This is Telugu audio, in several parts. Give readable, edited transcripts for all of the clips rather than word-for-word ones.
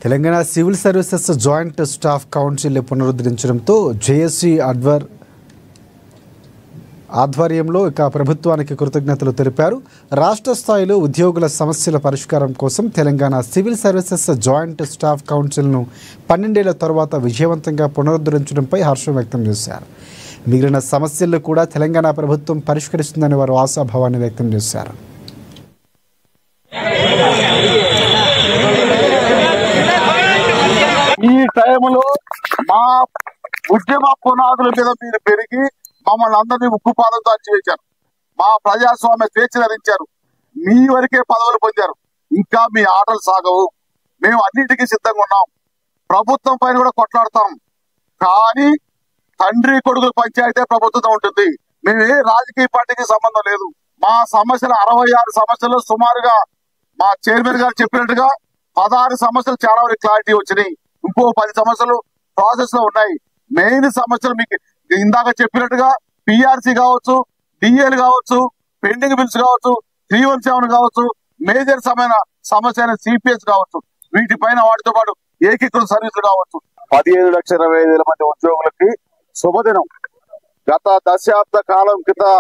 Telangana civil services joint staff council పునరుద్ధరించడంతో జేఏసీ ఆధ్వర్యంలో ప్రభుత్వానికి కృతజ్ఞతలు తెలిపారు. రాష్ట్ర స్థాయిలో ఉద్యోగుల సమస్యల పరిష్కారం కోసం Telangana civil services joint staff కౌన్సిల్ను 12 ఏళ్ల తర్వాత విజయవంతంగా పునరుద్ధరించడంపై హర్షం వ్యక్తం చేశారు. మిగిలిన సమస్యలను కూడా తెలంగాణ ప్రభుత్వం పరిష్కరిస్తుందని వారు ఆశాభావాన్ని వ్యక్తం చేశారు. ఈ టైంలో మా ఉద్యమ పునాదుల మీద మీరు పెరిగి మమ్మల్ని అందరినీ ఉక్కుపాదంతో అణచివేశారు. మా ప్రజాస్వామ్య స్వేచ్ఛ ధరించారు. మీ వరకే పదవులు పొందారు. ఇంకా మీ ఆటలు సాగవు. మేము అన్నింటికీ సిద్ధంగా ఉన్నాం. ప్రభుత్వం పైన కూడా కొట్లాడతాం. కానీ తండ్రి కొడుకుల పంచాయతీ ప్రభుత్వం ఉంటుంది. మేము ఏ రాజకీయ పార్టీకి సంబంధం లేదు. మా సమస్యలు 66 సమస్యలు సుమారుగా మా చైర్మన్ గారు చెప్పినట్టుగా 16 సమస్యలు చాలా వరకు క్లారిటీ వచ్చినాయి. ఇంకో 10 సమస్యలు ప్రాసెస్ లో ఉన్నాయి. మెయిన్ సమస్యలు మీకు ఇందాక చెప్పినట్టుగా పిఆర్సీ కావచ్చు, డిఎల్ కావచ్చు, పెండింగ్ బిల్స్ కావచ్చు, 317 కావచ్చు, మేజర్ సమస్య అయిన సిపిఎస్ కావచ్చు, వీటిపైన వాటితో పాటు ఏకీకృత సర్వీసులు కావచ్చు. 15,25,000 మంది ఉద్యోగులకి శుభదినం. గత దశాబ్ద కాలం క్రితం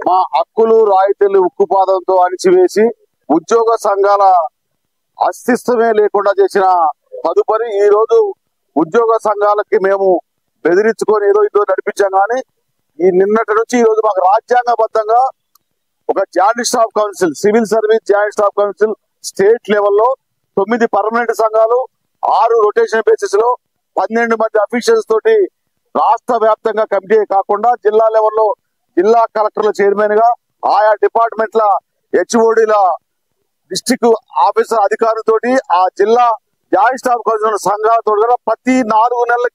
మా హక్కులు రాయితీలు ఉక్కుపాదంతో అణిచివేసి ఉద్యోగ సంఘాల అస్తిత్వమే లేకుండా చేసిన తదుపరి ఈ రోజు ఉద్యోగ సంఘాలకి మేము బెదిరించుకొని ఏదో ఇదో నడిపించాం. కానీ ఈ నిన్నటి నుంచి ఈ రోజు మాకు రాజ్యాంగబద్ధంగా ఒక joint staff council, civil service joint staff council state లెవెల్లో 9 పర్మనెంట్ సంఘాలు, 6 రొటేషన్ బేసిస్ లో 12 మంది అఫీషియల్స్ తోటి రాష్ట్ర వ్యాప్తంగా కమిటీ కాకుండా జిల్లా లెవెల్లో జిల్లా కలెక్టర్ల చైర్మన్ గా, ఆయా డిపార్ట్మెంట్ల హెచ్ఓడిల డిస్ట్రిక్ట్ ఆఫీసర్ అధికారులతోటి ఆ జిల్లా జాయింట్ స్టాఫ్ కౌన్సిల్ సంఘాలతో ప్రతి 4 నెలలకి